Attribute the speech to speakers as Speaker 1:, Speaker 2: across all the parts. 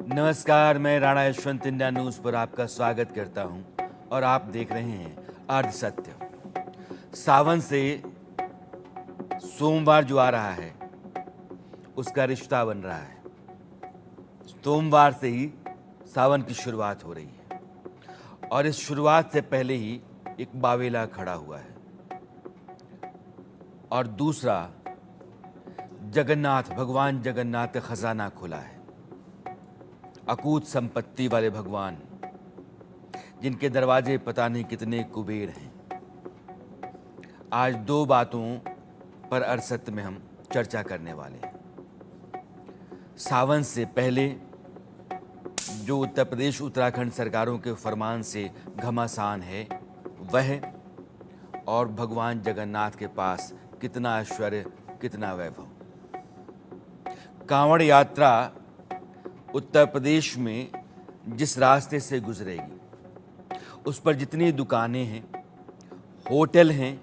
Speaker 1: नमस्कार, मैं Rana Yashwant India news पर आपका स्वागत करता हूं और आप देख रहे हैं अर्ध सत्य। सावन से सोमवार जो आ रहा है उसका रिश्ता बन रहा है। सोमवार से ही सावन की शुरुआत हो रही है और इस शुरुआत से पहले ही एक बावेला खड़ा हुआ है और दूसरा भगवान जगन्नाथ का खजाना खुला है। अकूत संपत्ति वाले भगवान, जिनके दरवाजे पता नहीं कितने कुबेर हैं। आज दो बातों पर अरसत में हम चर्चा करने वाले हैं। सावन से पहले जो उत्तर प्रदेश उत्तराखंड सरकारों के फरमान से घमासान है वह, और भगवान जगन्नाथ के पास कितना ऐश्वर्य, कितना वैभव। कांवड़ यात्रा उत्तर प्रदेश में जिस रास्ते से गुजरेगी उस पर जितनी दुकानें हैं, होटल हैं,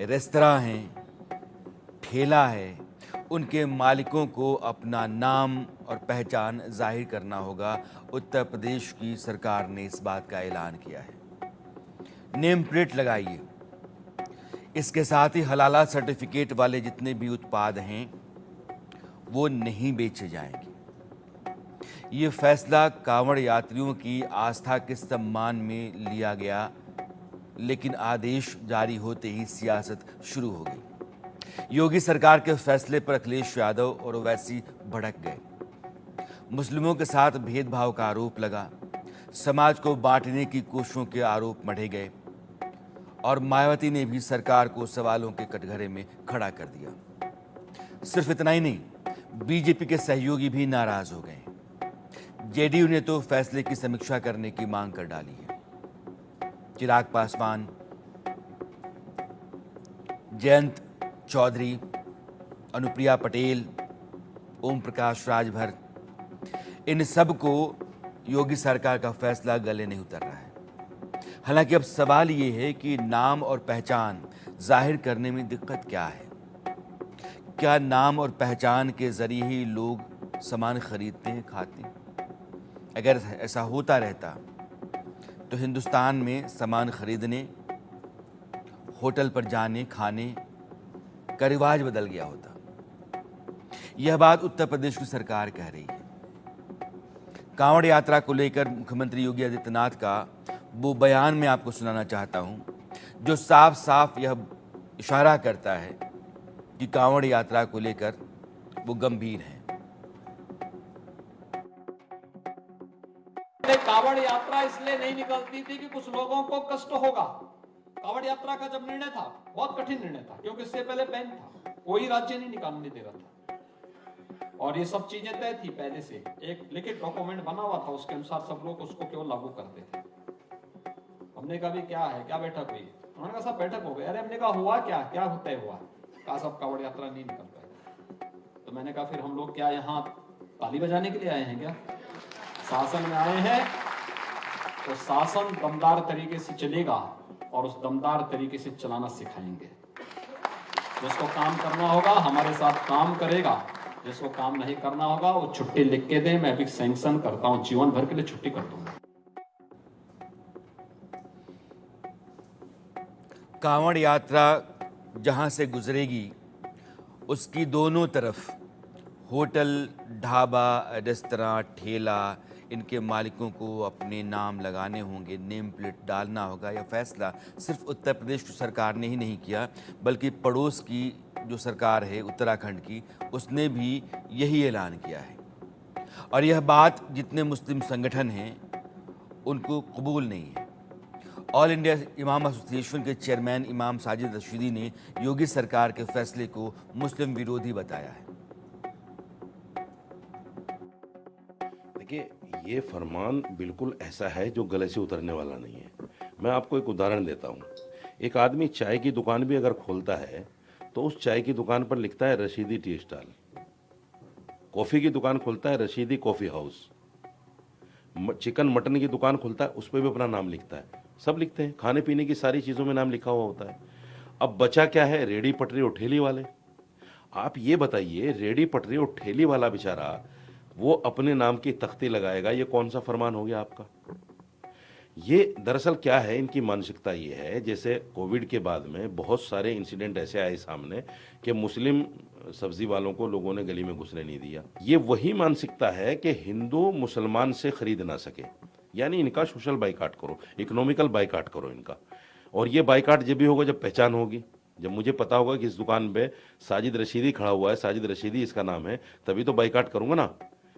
Speaker 1: रेस्तरां हैं, ठेला है, उनके मालिकों को अपना नाम और पहचान जाहिर करना होगा। उत्तर प्रदेश की सरकार ने इस बात का ऐलान किया है। नेम प्लेट लगाइए। इसके साथ ही हलाला सर्टिफिकेट वाले जितने भी उत्पाद हैं वो नहीं बेचे जाएंगे। ये फैसला कांवड़ यात्रियों की आस्था के सम्मान में लिया गया, लेकिन आदेश जारी होते ही सियासत शुरू हो गई। योगी सरकार के फैसले पर अखिलेश यादव और ओवैसी भड़क गए। मुस्लिमों के साथ भेदभाव का आरोप लगा, समाज को बांटने की कोशिशों के आरोप मढ़े गए और मायावती ने भी सरकार को सवालों के कटघरे में खड़ा कर दिया। सिर्फ इतना ही नहीं, बीजेपी के सहयोगी भी नाराज हो गए। जेडीयू ने तो फैसले की समीक्षा करने की मांग कर डाली है। चिराग पासवान, जयंत चौधरी, अनुप्रिया पटेल, ओम प्रकाश राजभर, इन सब को योगी सरकार का फैसला गले नहीं उतर रहा है। हालांकि अब सवाल ये है कि नाम और पहचान जाहिर करने में दिक्कत क्या है। क्या नाम और पहचान के जरिए ही लोग सामान खरीदते हैं, खाते हैं? अगर ऐसा होता रहता तो हिंदुस्तान में सामान खरीदने, होटल पर जाने, खाने का रिवाज बदल गया होता। यह बात उत्तर प्रदेश की सरकार कह रही है। कांवड़ यात्रा को लेकर मुख्यमंत्री योगी आदित्यनाथ का वो बयान मैं आपको सुनाना चाहता हूं, जो साफ साफ यह इशारा करता है कि कांवड़ यात्रा को लेकर वो गंभीर हैं।
Speaker 2: कांवड़ यात्रा इसलिए नहीं निकलती थी कि कुछ लोगों को कष्ट होगा। कांवड़ यात्रा का जब निर्णय था, बहुत कठिन निर्णय था, क्योंकि इससे पहले बैन था, कोई राज्य नहीं निकालने दे रहा था और ये सब चीजें तय थी पहले से। एक लिखित डॉक्यूमेंट बना हुआ था, उसके अनुसार सब लोग उसको केवल लागू करते थे। हमने कहा भी क्या है, क्या बैठक हुई? उन्होंने कहा सब बैठक हो गई। अरे हमने कहा हुआ क्या, क्या तय हुआ? कहा सब कांवड़ यात्रा नहीं निकल पाएगा। तो मैंने कहा फिर हम लोग क्या यहाँ ताली बजाने के लिए आए हैं क्या? शासन में आए हैं तो शासन दमदार तरीके से चलेगा और उस दमदार तरीके से चलाना सिखाएंगे। जिसको काम करना होगा हमारे साथ काम करेगा, जिसको काम नहीं करना होगा वो छुट्टी लिख के दे। मैं भी सैंक्शन करता हूं, जीवन भर के लिए छुट्टी कर दूंगा।
Speaker 1: कांवड़ यात्रा जहां से गुजरेगी उसकी दोनों तरफ होटल, ढाबा, रेस्तरां, ठेला, इनके मालिकों को अपने नाम लगाने होंगे, नेम प्लेट डालना होगा। यह फैसला सिर्फ उत्तर प्रदेश की सरकार ने ही नहीं किया, बल्कि पड़ोस की जो सरकार है उत्तराखंड की, उसने भी यही ऐलान किया है। और यह बात जितने मुस्लिम संगठन हैं उनको कबूल नहीं है। ऑल इंडिया इमाम एसोसिएशन के चेयरमैन इमाम साजिद रशीदी ने योगी सरकार के फैसले को मुस्लिम विरोधी बताया है।
Speaker 3: देखिए, ये फरमान बिल्कुल ऐसा है जो गले से उतरने वाला नहीं है। मैं आपको एक उदाहरण देता हूँ। एक आदमी चाय की दुकान भी अगर खोलता है तो उस चाय की दुकान पर लिखता है रशीदी टी स्टॉल। कॉफ़ी की दुकान खोलता है Rashidi coffee house. Chicken mutton की दुकान खोलता है उस पर भी अपना नाम लिखता है। सब लिखते हैं, खाने पीने की सारी चीज़ों में नाम लिखा हुआ होता है। अब बचा क्या है? रेडी पटरी और ठेली वाले। आप ये बताइए, रेडी पटरी और ठेली वाला बेचारा वो अपने नाम की तख्ती लगाएगा, ये कौन सा फरमान हो गया आपका? ये दरअसल क्या है, इनकी मानसिकता ये है, जैसे कोविड के बाद में बहुत सारे इंसिडेंट ऐसे आए सामने कि मुस्लिम सब्जी वालों को लोगों ने गली में घुसने नहीं दिया। ये वही मानसिकता है कि हिंदू मुसलमान से खरीद ना सके, यानी इनका सोशल बाइकाट करो, इकोनॉमिकल बाइकाट करो इनका। और ये बाइकाट जब भी होगा जब पहचान होगी, जब मुझे पता होगा कि इस दुकान पे साजिद रशीदी खड़ा हुआ है, साजिद रशीदी इसका नाम है, तभी तो बाइकाट करूंगा ना।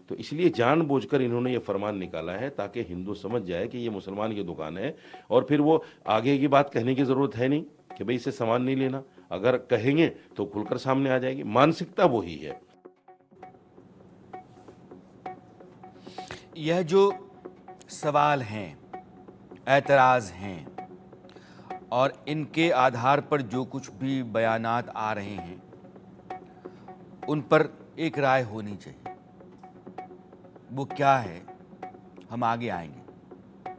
Speaker 3: तो इसलिए जानबूझकर इन्होंने ये फरमान निकाला है ताकि हिंदू समझ जाए कि ये मुसलमान की दुकान है, और फिर वो आगे की बात कहने की ज़रूरत है नहीं कि भाई इससे सामान नहीं लेना। अगर कहेंगे तो खुलकर सामने आ जाएगी। मानसिकता वही है।
Speaker 1: यह जो सवाल हैं, एतराज़ हैं, और इनके आधार पर जो कुछ भी बयानात आ रहे हैं, उन पर एक राय होनी चाहिए। वो क्या है, हम आगे आएंगे।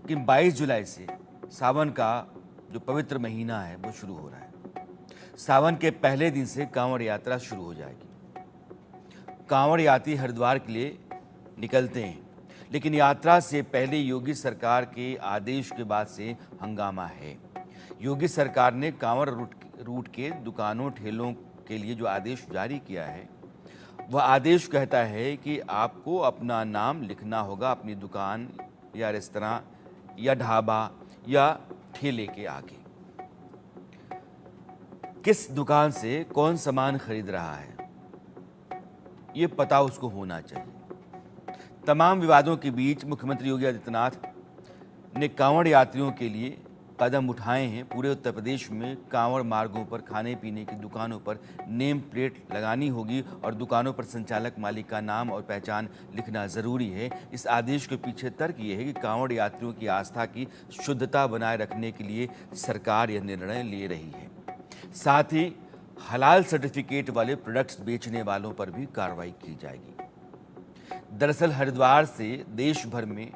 Speaker 1: कि 22 जुलाई से सावन का जो पवित्र महीना है वो शुरू हो रहा है। सावन के पहले दिन से कांवड़ यात्रा शुरू हो जाएगी। कांवड़ यात्री हरिद्वार के लिए निकलते हैं, लेकिन यात्रा से पहले योगी सरकार के आदेश के बाद से हंगामा है। योगी सरकार ने कांवड़ रूट के दुकानों ठेलों के लिए जो आदेश जारी किया है, वह आदेश कहता है कि आपको अपना नाम लिखना होगा अपनी दुकान या रेस्तरां या ढाबा या ठेले के आगे। किस दुकान से कौन सामान खरीद रहा है, ये पता उसको होना चाहिए। तमाम विवादों के बीच मुख्यमंत्री योगी आदित्यनाथ ने कांवड़ यात्रियों के लिए कदम उठाए हैं। पूरे उत्तर प्रदेश में कांवड़ मार्गों पर खाने पीने की दुकानों पर नेम प्लेट लगानी होगी और दुकानों पर संचालक मालिक का नाम और पहचान लिखना ज़रूरी है। इस आदेश के पीछे तर्क ये है कि कांवड़ यात्रियों की आस्था की शुद्धता बनाए रखने के लिए सरकार यह निर्णय ले रही है। साथ ही हलाल सर्टिफिकेट वाले प्रोडक्ट्स बेचने वालों पर भी कार्रवाई की जाएगी। दरअसल हरिद्वार से देश भर में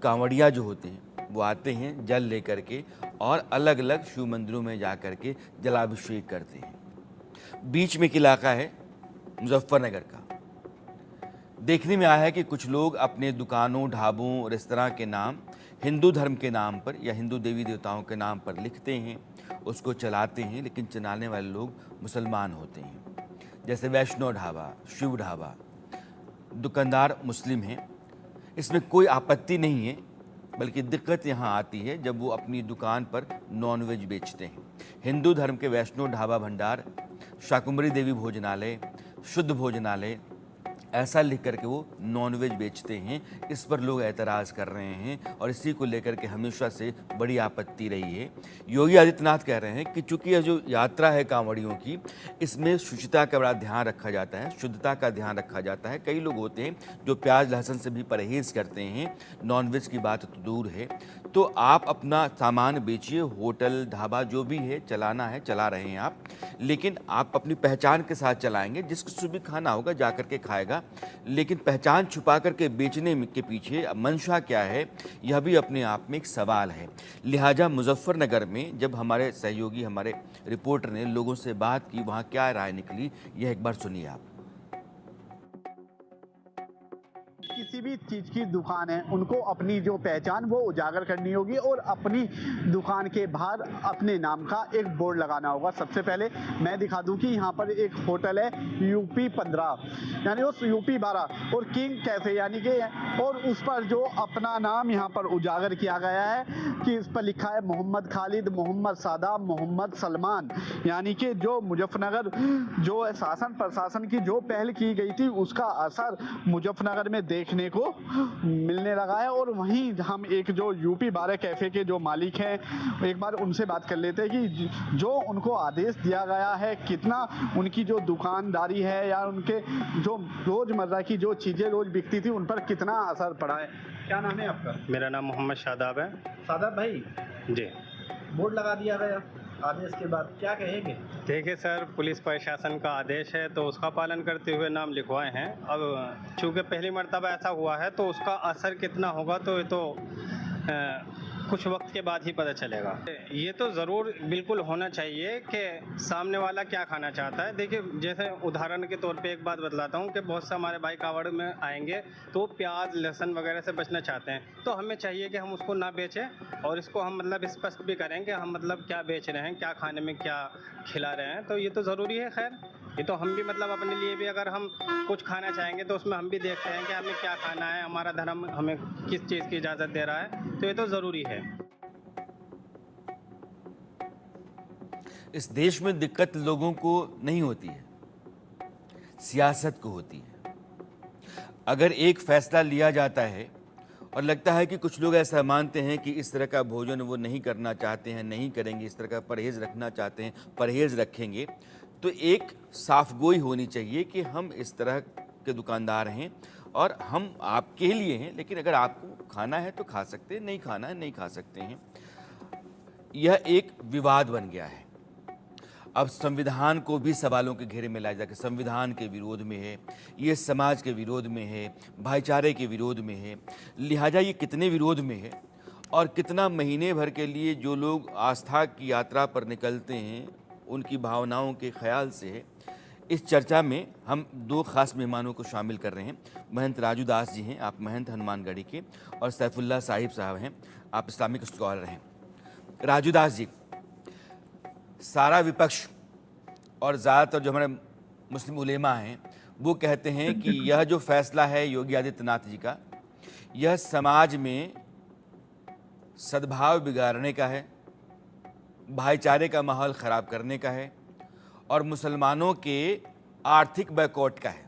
Speaker 1: कांवड़िया जो होते हैं वो आते हैं जल लेकर के और अलग अलग शिव मंदिरों में जा कर के जलाभिषेक करते हैं। बीच में एक इलाका है मुजफ्फरनगर का। देखने में आया है कि कुछ लोग अपने दुकानों, ढाबों, रेस्तरां के नाम हिंदू धर्म के नाम पर या हिंदू देवी देवताओं के नाम पर लिखते हैं, उसको चलाते हैं, लेकिन चलाने वाले लोग मुसलमान होते हैं। जैसे वैष्णो ढाबा, शिव ढाबा, दुकानदार मुस्लिम हैं। इसमें कोई आपत्ति नहीं है, बल्कि दिक्कत यहाँ आती है जब वो अपनी दुकान पर नॉनवेज बेचते हैं। हिंदू धर्म के वैष्णो ढाबा भंडार, शाकुंभरी देवी भोजनालय, शुद्ध भोजनालय, ऐसा लिख करके वो नॉनवेज बेचते हैं। इस पर लोग एतराज़ कर रहे हैं और इसी को लेकर के हमेशा से बड़ी आपत्ति रही है। योगी आदित्यनाथ कह रहे हैं कि चूंकि यह जो यात्रा है कांवड़ियों की, इसमें शुचिता का बड़ा ध्यान रखा जाता है, शुद्धता का ध्यान रखा जाता है। कई लोग होते हैं जो प्याज लहसुन से भी परहेज़ करते हैं, नॉनवेज की बात तो दूर है। तो आप अपना सामान बेचिए, होटल ढाबा जो भी है चलाना है चला रहे हैं आप, लेकिन आप अपनी पहचान के साथ चलाएंगे। जिसको भी खाना होगा जा करके खाएगा, लेकिन पहचान छुपा करके बेचने के पीछे मंशा क्या है, यह भी अपने आप में एक सवाल है। लिहाजा मुजफ्फरनगर में जब हमारे सहयोगी, हमारे रिपोर्टर ने लोगों से बात की, वहाँ क्या राय निकली, यह एक बार सुनिए आप।
Speaker 4: किसी भी चीज़ की दुकान है, उनको अपनी जो पहचान वो उजागर करनी होगी और अपनी दुकान के बाहर अपने नाम का एक बोर्ड लगाना होगा। सबसे पहले मैं दिखा दूं कि यहाँ पर एक होटल है यूपी 15, यानी उस यूपी 12 और किंग कैफ़े यानी कि, और उस पर जो अपना नाम यहाँ पर उजागर किया गया है कि इस पर लिखा है मोहम्मद खालिद, मोहम्मद सादाब, मोहम्मद सलमान। यानी कि जो मुजफ्फरनगर जो शासन प्रशासन की जो पहल की गई थी उसका असर मुजफ्फरनगर में देखने को मिलने लगा है। और वहीं हम एक जो यूपी 12 कैफ़े के जो मालिक हैं, एक बार उनसे बात कर लेते हैं कि जो उनको आदेश दिया गया है, कितना उनकी जो दुकानदारी है या उनके जो रोज़मर्रा की जो चीज़ें रोज़ बिकती थी उन पर कितना असर पड़ा है। क्या नाम है आपका?
Speaker 5: मेरा नाम मोहम्मद शादाब है।
Speaker 4: सादाब भाई
Speaker 5: जी,
Speaker 4: बोर्ड लगा दिया गया आदेश के बाद, क्या कहेंगे?
Speaker 5: देखिए सर, पुलिस प्रशासन का आदेश है तो उसका पालन करते हुए नाम लिखवाए हैं। अब चूँकि पहली मर्तबा ऐसा हुआ है तो उसका असर कितना होगा तो ये तो कुछ वक्त के बाद ही पता चलेगा। ये तो ज़रूर बिल्कुल होना चाहिए कि सामने वाला क्या खाना चाहता है। देखिए, जैसे उदाहरण के तौर पे एक बात बतलाता हूँ कि बहुत से हमारे भाई कावड़ में आएंगे तो प्याज लहसुन वगैरह से बचना चाहते हैं, तो हमें चाहिए कि हम उसको ना बेचें और इसको हम मतलब स्पष्ट भी करें कि हम मतलब क्या बेच रहे हैं, क्या खाने में क्या खिला रहे हैं। तो ये तो ज़रूरी है। खैर, ये तो हम भी मतलब अपने लिए भी अगर हम कुछ खाना चाहेंगे तो उसमें हम भी देखते हैं कि हमें क्या खाना है, हमारा धर्म हमें किस चीज़ की इजाज़त दे रहा है, तो ये तो ज़रूरी है।
Speaker 1: इस देश में दिक्कत लोगों को नहीं होती है, सियासत को होती है। अगर एक फैसला लिया जाता है और लगता है कि कुछ लोग ऐसा मानते हैं कि इस तरह का भोजन वो नहीं करना चाहते हैं, नहीं करेंगे, इस तरह का परहेज़ रखना चाहते हैं, परहेज़ रखेंगे, तो एक साफगोई होनी चाहिए कि हम इस तरह के दुकानदार हैं और हम आपके लिए हैं, लेकिन अगर आपको खाना है तो खा सकते हैं, नहीं खाना है नहीं खा सकते हैं। यह एक विवाद बन गया है। अब संविधान को भी सवालों के घेरे में लाया जाकर संविधान के विरोध में है, ये समाज के विरोध में है, भाईचारे के विरोध में है। लिहाजा ये कितने विरोध में है और कितना महीने भर के लिए जो लोग आस्था की यात्रा पर निकलते हैं उनकी भावनाओं के ख्याल से है। इस चर्चा में हम दो खास मेहमानों को शामिल कर रहे हैं। महंत राजू दास जी हैं, आप महंत हनुमानगढ़ी के, और सैफुल्लाह साहिब साहब हैं, आप इस्लामिक स्कॉलर हैं। राजू दास जी, सारा विपक्ष और ज़्यादातर जो हमारे मुस्लिम उलेमा हैं वो कहते हैं कि यह जो फैसला है योगी आदित्यनाथ जी का, यह समाज में सद्भाव बिगाड़ने का है, भाईचारे का माहौल ख़राब करने का है और मुसलमानों के आर्थिक बैकआउट का है।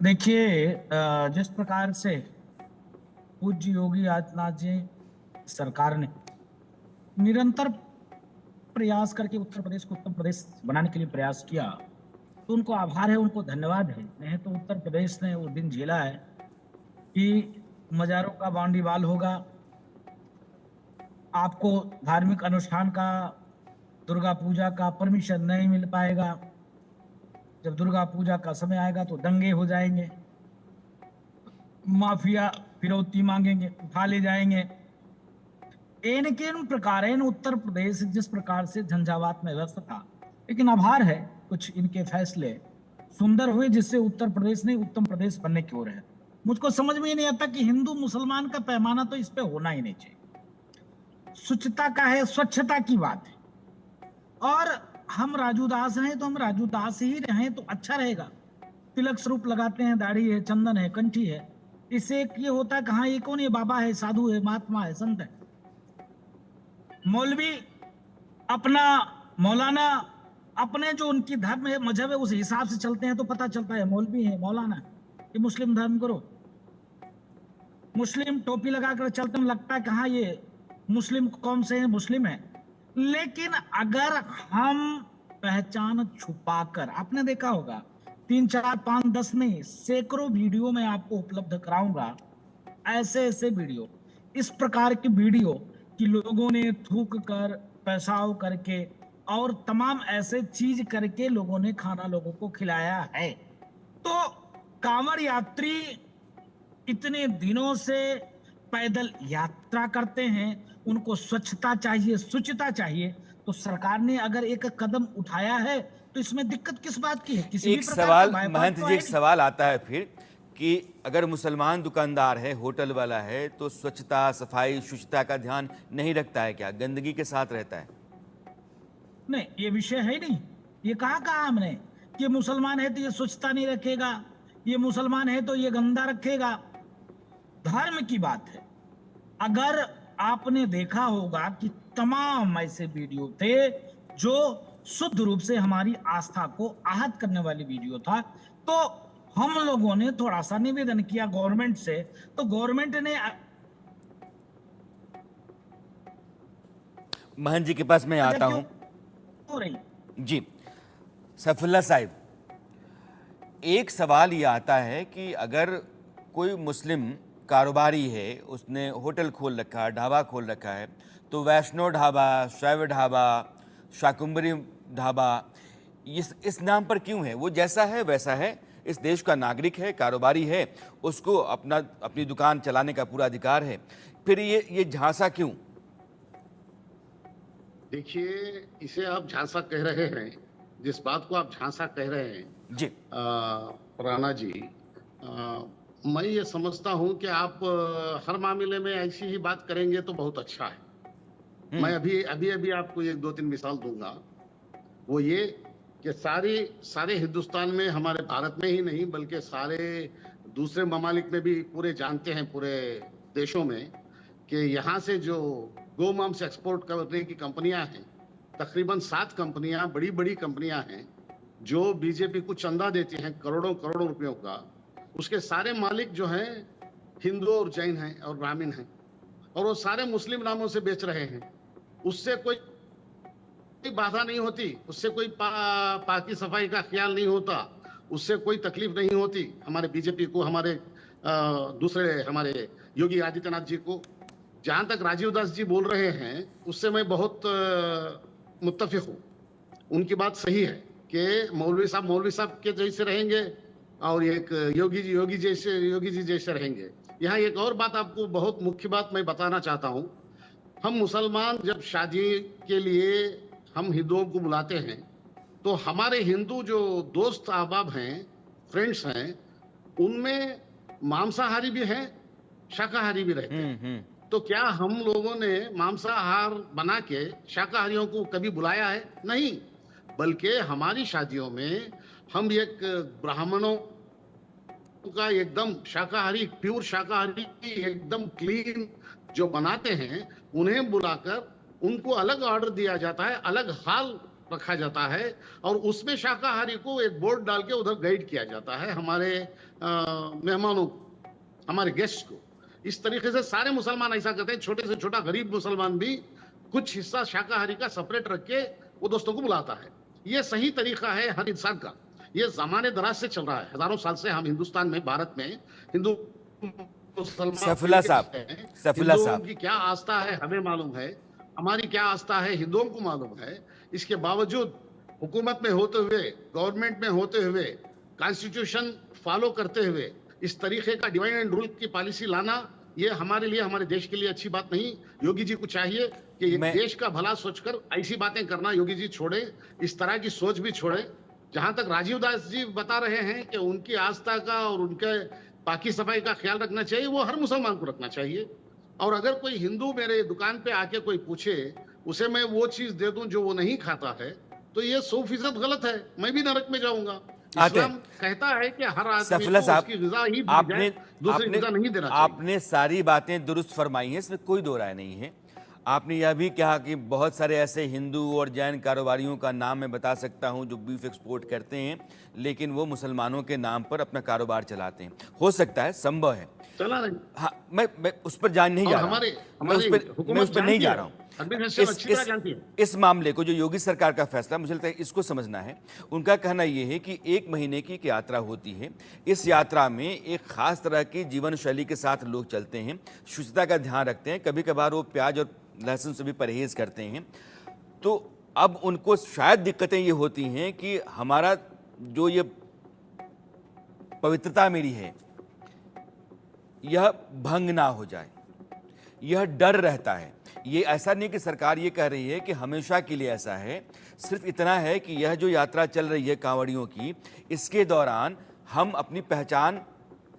Speaker 6: देखिए, जिस प्रकार से पूज्य योगी आदित्यनाथ जी सरकार ने निरंतर प्रयास करके उत्तर प्रदेश को उत्तम प्रदेश बनाने के लिए प्रयास किया, तो उनको आभार है, उनको धन्यवाद है। नहीं तो उत्तर प्रदेश ने वो दिन झेला है कि मज़ारों का बांडीवाल होगा, आपको धार्मिक अनुष्ठान का, दुर्गा पूजा का परमिशन नहीं मिल पाएगा, जब दुर्गा पूजा का समय आएगा तो दंगे हो जाएंगे, माफिया फिरौती मांगेंगे, उठा ले जाएंगे। इन प्रकार उत्तर प्रदेश जिस प्रकार से झंझावात में व्यस्त था, लेकिन आभार है कुछ इनके फैसले सुंदर हुए जिससे उत्तर प्रदेश ने उत्तम प्रदेश बनने की ओर है। मुझको समझ में ही नहीं आता कि हिंदू मुसलमान का पैमाना तो इस पे होना ही नहीं चाहिए। शुचिता का है, स्वच्छता की बात है, और हम राजू दास हैं तो हम राजू दास ही रहें तो अच्छा रहेगा। तिलक स्वरूप लगाते हैं, दाढ़ी है, चंदन है, कंठी है, इससे एक ये होता है कि हाँ ये कौन है, बाबा है, साधु है, महात्मा है, संत है। मौलवी अपना, मौलाना अपने जो उनकी धर्म है, मजहब है, उस हिसाब से चलते हैं तो पता चलता है मौलवी है, मौलाना ये मुस्लिम धर्म करो। मुस्लिम टोपी लगाकर चलते हैं, लगता है कि हाँ ये मुस्लिम कौम से है, मुस्लिम है। लेकिन अगर हम पहचान छुपाकर, आपने देखा होगा 3, 4, 5, 10 नहीं, सैकड़ों वीडियो मैं आपको उपलब्ध कराऊंगा, ऐसे ऐसे वीडियो, इस प्रकार के वीडियो कि लोगों ने थूक कर, पेशाब करके और तमाम ऐसे चीज करके लोगों ने खाना लोगों को खिलाया है। तो कांवड़ यात्री इतने दिनों से पैदल यात्रा करते हैं, उनको स्वच्छता चाहिए, शुचिता चाहिए, तो सरकार ने अगर एक कदम उठाया है तो इसमें दिक्कत किस बात की है? किसी
Speaker 1: एक
Speaker 6: भी प्रकार
Speaker 1: सवाल
Speaker 6: का
Speaker 1: महंत जी, एक सवाल आता है फिर कि अगर मुसलमान दुकानदार है, होटल वाला है, तो स्वच्छता, सफाई, शुचिता का ध्यान नहीं रखता है क्या? गंदगी के साथ रहता है?
Speaker 6: नहीं, ये विषय है नहीं। ये कहा हमने कि ये मुसलमान है तो ये स्वच्छता नहीं रखेगा, ये मुसलमान है तो ये गंदा रखेगा। धर्म की बात है। अगर आपने देखा होगा कि तमाम ऐसे वीडियो थे जो शुद्ध रूप से हमारी आस्था को आहत करने वाली वीडियो था, तो हम लोगों ने थोड़ा सा निवेदन किया गवर्नमेंट से, तो गवर्नमेंट ने,
Speaker 1: महंत जी के पास मैं आता हूं।
Speaker 6: हो रही
Speaker 1: जी, सैफुल्लाह साहिब, एक सवाल ये आता है कि अगर कोई मुस्लिम कारोबारी है, उसने होटल खोल रखा है, ढाबा खोल रखा है, तो वैष्णो ढाबा, शैव ढाबा, शाकुंभरी ढाबा, इस नाम पर क्यों है? वो जैसा है वैसा है, इस देश का नागरिक है, कारोबारी है, उसको अपनी दुकान चलाने का पूरा अधिकार है। फिर ये झांसा क्यों?
Speaker 7: देखिए, इसे आप झांसा कह रहे हैं, जिस बात को आप झांसा कह रहे हैं
Speaker 1: जी।
Speaker 7: राणा जी, मैं ये समझता हूं कि आप हर मामले में ऐसी ही बात करेंगे तो बहुत अच्छा है। मैं अभी अभी अभी आपको एक दो तीन मिसाल दूंगा। वो ये कि सारे हिंदुस्तान में, हमारे भारत में ही नहीं बल्कि सारे दूसरे ममालिक में भी पूरे जानते हैं, पूरे देशों में, कि यहाँ से जो गो मांस एक्सपोर्ट करने की कंपनियां हैं, तकरीबन 7 कंपनियां, बड़ी बड़ी कंपनियां हैं जो बीजेपी को चंदा देती हैं करोड़ों करोड़ों रुपयों का। उसके सारे मालिक जो हैं हिंदू और जैन हैं और ब्राह्मण हैं, और वो सारे मुस्लिम नामों से बेच रहे हैं। उससे कोई बाधा नहीं होती, उससे कोई पाकी सफाई का ख्याल नहीं होता, उससे कोई तकलीफ नहीं होती हमारे बीजेपी को, हमारे दूसरे हमारे योगी आदित्यनाथ जी को। जहां तक राजीव दास जी बोल रहे हैं उससे मैं बहुत मुत्तफिक हूँ। उनकी बात सही है कि मौलवी साहब के जैसे रहेंगे और एक योगी जी जैसे रहेंगे। यहाँ एक और बात, आपको बहुत मुख्य बात मैं बताना चाहता हूँ। हम मुसलमान जब शादी के लिए हम हिंदुओं को बुलाते हैं तो हमारे हिंदू जो दोस्त अहबाब हैं, फ्रेंड्स हैं, उनमें मांसाहारी भी हैं, शाकाहारी भी रहते हैं। तो क्या हम लोगों ने मांसाहार बना के शाकाहारियों को कभी बुलाया है? नहीं, बल्कि हमारी शादियों में हम एक ब्राह्मणों का एकदम शाकाहारी, प्योर शाकाहारी, एकदम क्लीन जो बनाते हैं, उन्हें बुलाकर उनको अलग ऑर्डर दिया जाता है, अलग हाल रखा जाता है, और उसमें शाकाहारी को एक बोर्ड डाल के उधर गाइड किया जाता है हमारे मेहमानों को, हमारे गेस्ट को। इस तरीके से सारे मुसलमान ऐसा करते हैं। छोटे से छोटा गरीब मुसलमान भी कुछ हिस्सा शाकाहारी का सेपरेट रख के वो दोस्तों को बुलाता है। ये सही तरीका है हर इंसान का। ये जमाने दराज से चल रहा है, हजारों साल से हम हिंदुस्तान में, भारत में हिंदू
Speaker 1: सैफुल्लाह साहब
Speaker 7: की क्या आस्था है हमें मालूम है, हमारी क्या आस्था है हिंदुओं को मालूम है। इसके बावजूद हुकूमत में होते हुए, गवर्नमेंट में होते हुए, कॉन्स्टिट्यूशन फॉलो करते हुए इस तरीके का डिवाइड एंड रूल की पॉलिसी लाना, ये हमारे लिए, हमारे देश के लिए अच्छी बात नहीं। योगी जी को चाहिए कि ये देश का भला सोचकर ऐसी बातें करना योगी जी छोड़े, इस तरह की सोच भी छोड़े। जहां तक राजीव दास जी बता रहे हैं कि उनकी आस्था का और उनके पाकी सफाई का ख्याल रखना चाहिए, वो हर मुसलमान को रखना चाहिए। और अगर कोई हिंदू मेरे दुकान पे आके कोई पूछे, उसे मैं वो चीज दे दूं जो वो नहीं खाता है, तो ये 100% गलत है। मैं भी नरक में जाऊंगा। इस्लाम कहता है कि हर आदमी को उसकी ग़िज़ा ही दी जाए, दूसरी ग़िज़ा नहीं देना चाहिए।
Speaker 1: आपने सारी बातें दुरुस्त फरमाई हैं, इसमें कोई दो राय नहीं है। आपने यह भी कहा कि बहुत सारे ऐसे हिंदू और जैन कारोबारियों का नाम मैं बता सकता हूं जो बीफ एक्सपोर्ट करते हैं, लेकिन वो मुसलमानों के नाम पर अपना कारोबार चलाते हैं। हो सकता है, संभव है, चला रहे। हाँ, मैं उस पर जान नहीं जा रहा, मैं उस पर नहीं जा रहा हूँ। इस मामले को, जो योगी सरकार का फैसला, मुझे लगता है इसको समझना है। उनका कहना यह है कि 1 महीने की यात्रा होती है, इस यात्रा में एक खास तरह की जीवन शैली के साथ लोग चलते हैं, शुचिता का ध्यान रखते हैं, कभी कभार वो प्याज और लहसुन से भी परहेज करते हैं। तो अब उनको शायद दिक्कतें ये होती हैं कि हमारा जो ये पवित्रता मेरी है, यह भंग ना हो जाए, यह डर रहता है। ये ऐसा नहीं कि सरकार ये कह रही है कि हमेशा के लिए ऐसा है, सिर्फ इतना है कि यह जो यात्रा चल रही है कांवड़ियों की, इसके दौरान हम अपनी पहचान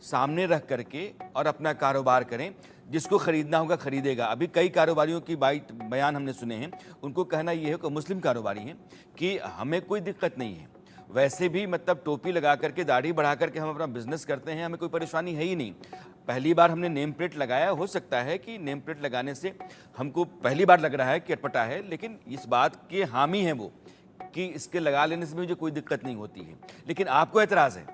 Speaker 1: सामने रख करके और अपना कारोबार करें। जिसको खरीदना होगा खरीदेगा। अभी कई कारोबारियों की बयान हमने सुने हैं, उनको कहना यह है कि मुस्लिम कारोबारी हैं कि हमें कोई दिक्कत नहीं है, वैसे भी मतलब टोपी लगा करके, दाढ़ी बढ़ा करके हम अपना बिजनेस करते हैं, हमें कोई परेशानी है ही नहीं। पहली बार हमने नेम प्लेट लगाया, हो सकता है कि नेम प्लेट लगाने से हमको पहली बार लग रहा है कि अटपटा है, लेकिन इस बात के हामी हैं वो कि इसके लगा लेने से मुझे कोई दिक्कत नहीं होती है। लेकिन आपको एतराज़ है?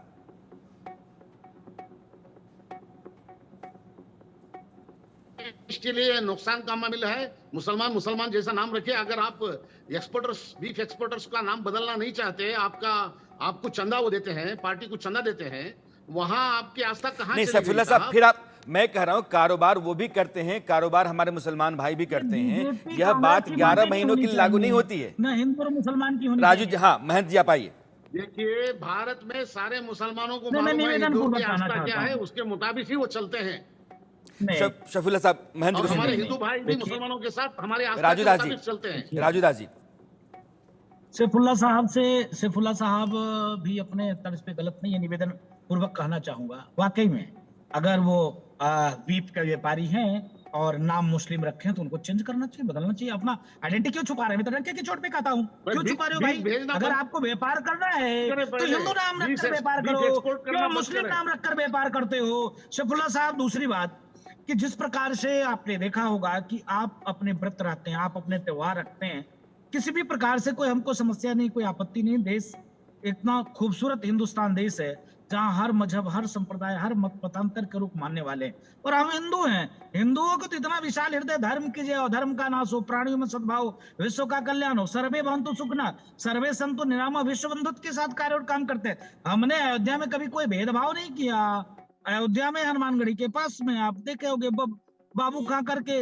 Speaker 7: इसके लिए नुकसान का मामला है। मुसलमान जैसा नाम रखे। अगर आप एक्सपोर्टर्स, बीफ एक्सपोर्टर्स का नाम बदलना नहीं चाहते, आपको चंदा वो देते हैं, पार्टी को चंदा देते हैं, वहां आपकी आस्था कहां
Speaker 1: नहीं सैफुल्लाह साहब, फिर मैं कह रहा हूं कारोबार वो भी करते हैं, कारोबार हमारे मुसलमान भाई भी करते हैं। यह बात 11 महीनों के लिए लागू नहीं होती है
Speaker 6: ना हिंदू और मुसलमान की होनी
Speaker 1: राजू जी। हाँ महंत जी आप आइए,
Speaker 7: देखिए, भारत में सारे मुसलमानों को
Speaker 6: नहीं, मैं
Speaker 7: मालूम है
Speaker 6: निवेदन
Speaker 7: हिंदुओं की
Speaker 6: पूर्वक कहना
Speaker 7: आस्था क्या
Speaker 6: चाहता
Speaker 7: है,
Speaker 6: हूँ।
Speaker 7: उसके मुताबिक ही वो चलते हैं।
Speaker 6: नहीं,
Speaker 1: शफीउल्लाह साहब, महेंद्र
Speaker 7: और
Speaker 1: को
Speaker 7: हमारे
Speaker 1: सुनिए।
Speaker 7: हिंदू भाई भी
Speaker 6: देखिए,
Speaker 7: मुसलमानों के साथ हमारी आस्था
Speaker 1: राजू
Speaker 7: के
Speaker 1: दास जी,
Speaker 7: मुताबिक चलते हैं।
Speaker 1: राजू दास जी,
Speaker 6: सैफुल्ला साहब भी अपने तर्ज पे गलत नहीं है, निवेदन पूर्वक कहना चाहूंगा। वाकई में अगर वो वीप के व्यापारी हैं और नाम मुस्लिम रखे हैं तो उनको चेंज करना चाहिए, बदलना चाहिए। अपना आइडेंटिटी क्यों छुपा रहे हैं? मैं तो डंके की चोट पे कहता हूँ,
Speaker 7: भाई
Speaker 6: क्यों
Speaker 7: बीज
Speaker 6: छुपा रहे हो
Speaker 7: बीज
Speaker 6: भाई?
Speaker 7: भेजना
Speaker 6: अगर
Speaker 7: बंद
Speaker 6: आपको व्यापार करना है
Speaker 7: करें
Speaker 6: तो
Speaker 7: पहले,
Speaker 6: हिंदू नाम
Speaker 7: बीज
Speaker 6: रखकर व्यापार
Speaker 7: बीज
Speaker 6: करो,
Speaker 7: एक्सपोर्ट
Speaker 6: क्यों
Speaker 7: करना बंद
Speaker 6: मुस्लिम
Speaker 7: करें।
Speaker 6: नाम रखकर व्यापार करते हो? सैफुल्ला साहब, दूसरी बात कि जिस प्रकार से आपने देखा होगा कि आप अपने व्रत रखते हैं, आप अपने त्योहार रखते हैं, किसी भी प्रकार से कोई हमको समस्या नहीं, कोई आपत्ति नहीं। देश इतना खूबसूरत हिंदुस्तान देश है जहां हर मजहब, हर संप्रदाय, हर मत मतांतर के रूप मानने वाले हैं। और हम हिंदू हैं। हिंदुओं को तो इतना विशाल हृदय, धर्म की जय हो, धर्म का नाश हो, प्राणियों में सद्भाव, विश्व का कल्याण हो, सर्वे भवन्तु सुखिनः, सर्वे सन्तु निरामः, विश्व बंधुत्व के साथ कार्य और काम करते हैं। हमने अयोध्या में कभी कोई भेदभाव नहीं किया। अयोध्या में हनुमानगढ़ी के पास में आप देखे होंगे बाबू खां करके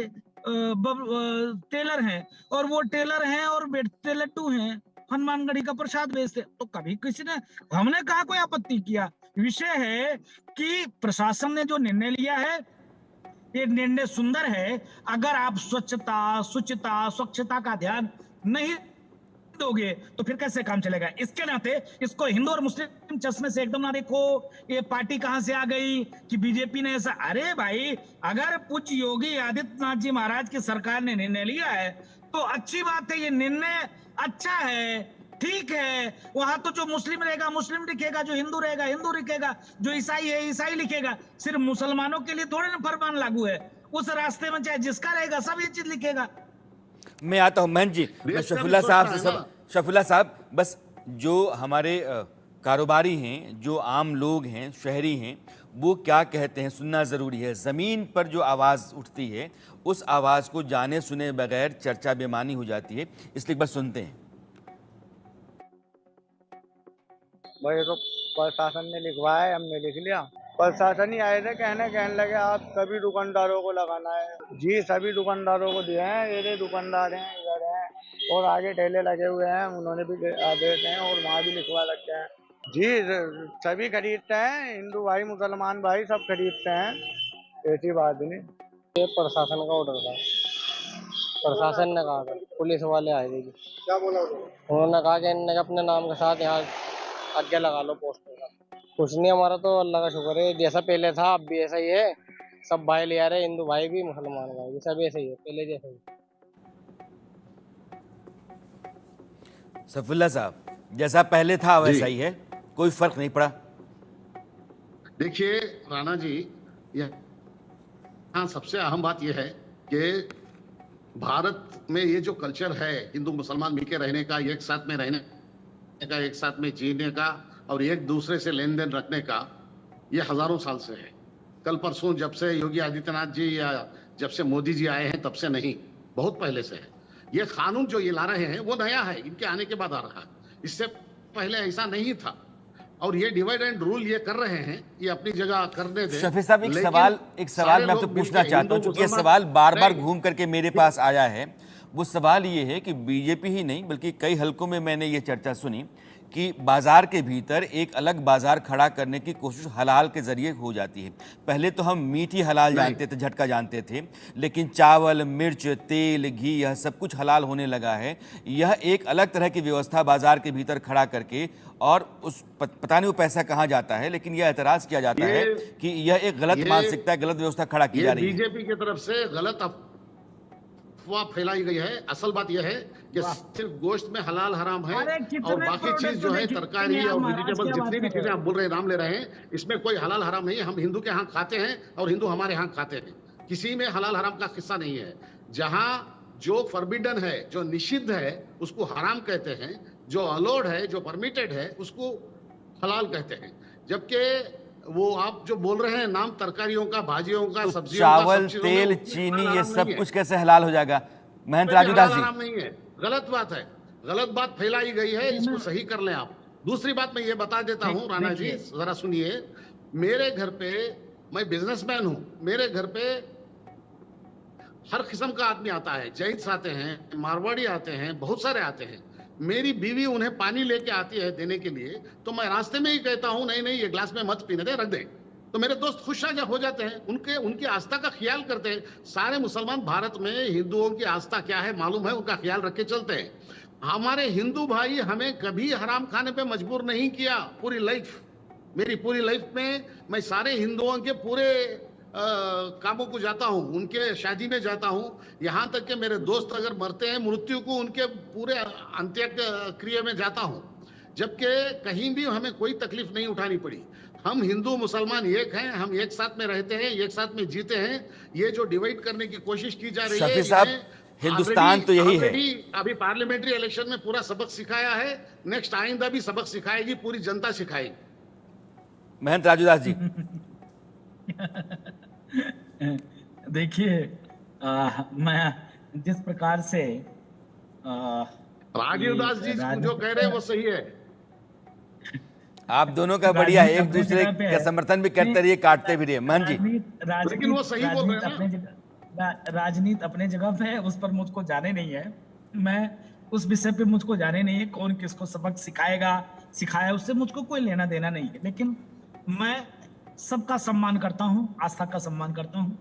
Speaker 6: टेलर हैं, और वो टेलर हैं और बेचते लड्डू हैं, हनुमानगढ़ी का प्रसाद बेचते। तो कभी किसी ने, हमने कहा कोई आपत्ति किया? विषय है कि प्रशासन ने जो निर्णय लिया है, ये निर्णय सुंदर है। अगर आप स्वच्छता, शुचिता, स्वच्छता का ध्यान नहीं दोगे तो फिर कैसे काम चलेगा? इसके नाते इसको हिंदू और मुस्लिम चश्मे से एकदम ना देखो, ये पार्टी कहां से आ गई कि बीजेपी ने ऐसा। अरे भाई, अगर पूज्य योगी आदित्यनाथ जी महाराज की सरकार ने निर्णय लिया है तो अच्छी बात है, ये निर्णय अच्छा है, ठीक है। वहां तो जो मुस्लिम रहेगा मुस्लिम लिखेगा, जो हिंदू रहेगा हिंदू लिखेगा, जो ईसाई है ईसाई लिखेगा। सिर्फ मुसलमानों के लिए थोड़े ना फरमान लागू है, उस रास्ते में चाहे जिसका रहेगा सब ये चीज लिखेगा।
Speaker 1: मैं आता हूं महेंद्र जी। मैं
Speaker 7: देश का
Speaker 1: शफीउल्लाह
Speaker 7: भी
Speaker 1: साहब से
Speaker 7: सोचना है
Speaker 1: सब, शफीउल्लाह साहब, बस जो हमारे कारोबारी हैं, जो आम लोग हैं, शहरी हैं, वो क्या कहते हैं सुनना ज़रूरी है। ज़मीन पर जो आवाज़ उठती है उस आवाज़ को जाने सुने बगैर चर्चा बेमानी हो जाती है, इसलिए बस सुनते हैं।
Speaker 8: भाई तो प्रशासन ने लिखवाया है, हमने लिख लिया। प्रशासन ही आए थे, कहने लगे आप सभी दुकानदारों को लगाना है। जी सभी दुकानदारों को दिए हैं, ये दुकानदार हैं इधर हैं, और आगे ठेले लगे हुए हैं, उन्होंने भी आदेश हैं और वहाँ भी लिखवा रखे हैं। जी सभी खरीदते हैं, हिंदू भाई मुसलमान भाई सब खरीदते हैं, ऐसी बात नहीं। ये प्रशासन का ऑर्डर था, प्रशासन ने कहा था, पुलिस वाले आए थे। क्या बोला उन्होंने? कहा कि इनने अपने नाम के साथ यहाँ आगे लगा लो पोस्टर का। कुछ नहीं, हमारा तो अल्लाह का शुक्र है, जैसा पहले था अब भी ऐसा ही है। सब भाई ले आ रहे, हिंदू भाई भी मुसलमान भाई भी, सब ऐसे ही है, पहले जैसा ही।
Speaker 1: सफीउल्लाह साहब, जैसा पहले था वैसा ही है, कोई फर्क नहीं पड़ा।
Speaker 7: देखिए राणा जी, यहाँ सबसे अहम बात यह है कि भारत में ये जो कल्चर है हिंदू मुसलमान मिलकर रहने का, एक साथ में रहने का, एक साथ में जीने का और एक दूसरे से लेन देन रखने का, ये हजारों साल से है। कल परसों जब से योगी आदित्यनाथ जी या जब से मोदी जी आए हैं तब से नहीं, बहुत पहले से है। ये कानून जो ये ला रहे हैं वो नया है, इनके आने के बाद आ रहा है, इससे पहले ऐसा नहीं था। और ये डिवाइड एंड रूल ये कर रहे हैं, ये अपनी जगह करने दें।
Speaker 1: शफी साहब, एक सवाल मैं आपसे पूछना चाहता हूं, क्योंकि ये सवाल बार बार घूम करके मेरे पास आया है। वो सवाल ये है कि बीजेपी ही नहीं बल्कि कई हलकों में मैंने ये चर्चा सुनी कि बाजार के भीतर एक अलग बाजार खड़ा करने की कोशिश हलाल के जरिए हो जाती है। पहले तो हम मीठी हलाल जानते थे, झटका जानते थे, लेकिन चावल, मिर्च, तेल, घी, यह सब कुछ हलाल होने लगा है। यह एक अलग तरह की व्यवस्था बाजार के भीतर खड़ा करके, और उस पता नहीं वो पैसा कहाँ जाता है, लेकिन यह एतराज किया जाता है कि यह एक गलत मानसिकता, गलत व्यवस्था खड़ा की जा रही है।
Speaker 7: बीजेपी की तरफ से गलत अफवाह फैलाई गई है। असल बात यह है कि सिर्फ गोश्त में हलाल हराम है और बाकी चीज जो है तरकारी और वेजिटेबल, जितनी भी चीजें आप बोल रहे हैं, नाम ले रहे हैं, इसमें कोई हलाल हराम नहीं है। हम हिंदू के यहाँ खाते हैं और हिंदू हमारे यहाँ खाते हैं, किसी में हलाल हराम का किस्सा नहीं है। जहाँ जो फॉरबिडन है, जो निषिद्ध है, उसको हराम कहते हैं, जो अलाउड है, जो परमिटेड है, उसको हलाल कहते हैं। जबकि वो आप जो बोल रहे हैं नाम तरकारियों का, भाजियों का,
Speaker 1: तो
Speaker 7: सब्जियों का,
Speaker 1: चावल, तेल, चीनी, ये सब कुछ कैसे हलाल हो जाएगा? महेंद्र राजू दास जी,
Speaker 7: हराम नहीं है, गलत बात है, गलत बात फैलाई गई है, इसको सही कर लें आप। दूसरी बात मैं ये बता देता हूँ राणा जी, जरा सुनिए। मेरे घर पे, मैं बिजनेसमैन हूँ, मेरे घर पे हर किस्म का आदमी आता है, जैन्स आते हैं, मारवाड़ी आते हैं, बहुत सारे आते हैं। मेरी बीवी उन्हें पानी लेके आती है देने के लिए, तो मैं रास्ते में ही कहता हूं नहीं नहीं ये ग्लास में मत पीने दे, रख दे। तो मेरे दोस्त खुश हो जाते हैं, उनकी आस्था का ख्याल करते हैं। सारे मुसलमान भारत में हिंदुओं की आस्था क्या है मालूम है, उनका ख्याल रख के चलते हैं। हमारे हिंदू भाई हमें कभी हराम खाने पे मजबूर नहीं किया। पूरी लाइफ, मेरी पूरी लाइफ में मैं सारे हिंदुओं के पूरे कामों को जाता हूँ, उनके शादी में जाता हूँ, यहाँ तक कि मेरे दोस्त अगर मरते हैं मृत्यु को उनके पूरे अंत्य क्रिया में जाता हूँ, जबकि कहीं भी हमें कोई तकलीफ नहीं उठानी पड़ी। हम हिंदू मुसलमान एक हैं, हम एक साथ में रहते हैं, एक साथ में जीते हैं। ये जो डिवाइड करने की कोशिश की जा रही है,
Speaker 1: शफी साहब, हिंदुस्तान तो यही है।
Speaker 7: अभी पार्लियामेंट्री इलेक्शन में पूरा सबक सिखाया है, नेक्स्ट आइंदा भी सबक सिखाएगी, पूरी जनता सिखाएगी।
Speaker 1: महंत राजूदास जी।
Speaker 6: देखिए, मैं जिस प्रकार से
Speaker 7: राजीवदास जी जो कह रहे हैं वो सही है।
Speaker 1: आप दोनों का बढ़िया है, एक दूसरे का समर्थन भी करते रहिए, काटते भी रहिए। महंत जी,
Speaker 7: लेकिन वो सही बोल रहे हैं ना।
Speaker 6: राजनीति अपने जगह पे है, उस पर मुझको जाने नहीं है। मैं उस विषय पे मुझको जाने नहीं है, कौन किसको सबक सिखाएगा सिखाया, उससे मुझको कोई लेना देना नहीं है। लेकिन मैं सबका सम्मान करता हूँ, आस्था का सम्मान करता हूँ।